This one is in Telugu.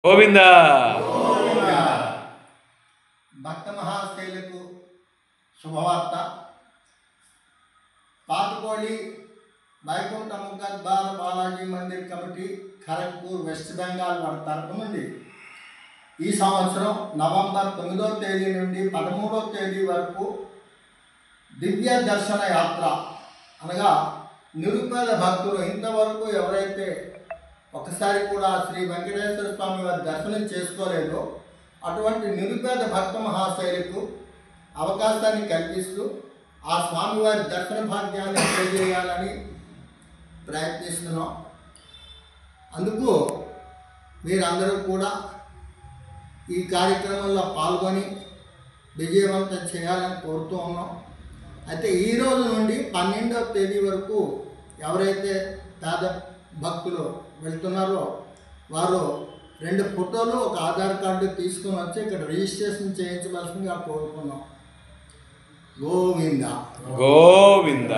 గోవింద భక్త మహాశైలకు శుభవార్త. పాతకోళి వైకుంఠ ముఖద్వార బాలాజీ మందిర్ కమిటీ ఖరగ్పూర్ వెస్ట్ బెంగాల్ వారి తరపు నుండి ఈ సంవత్సరం నవంబర్ 9వ తేదీ నుండి 13వ తేదీ వరకు దివ్య దర్శన యాత్ర అనగా నిరుపేద భక్తులు ఇంతవరకు ఎవరైతే ఒకసారి కూడా శ్రీ వెంకటేశ్వర స్వామి వారి దర్శనం చేసుకోలేదో అటువంటి నిరుపేద భక్త మహాశైలకు అవకాశాన్ని కల్పిస్తూ ఆ స్వామివారి దర్శన భాగ్యాన్ని తెలియజేయాలని ప్రయత్నిస్తున్నాం. అందుకు మీరందరూ కూడా ఈ కార్యక్రమంలో పాల్గొని విజయవంతం చేయాలని కోరుతూ ఉన్నాం. అయితే ఈ రోజు నుండి 12వ తేదీ వరకు ఎవరైతే పేద భక్తులు వెళ్తున్నారో వారు 2 ఫోటోలు ఒక ఆధార్ కార్డు తీసుకుని వచ్చి ఇక్కడ రిజిస్ట్రేషన్ చేయించవలసిందిగా కోరుకున్నాం. గోవింద గోవింద.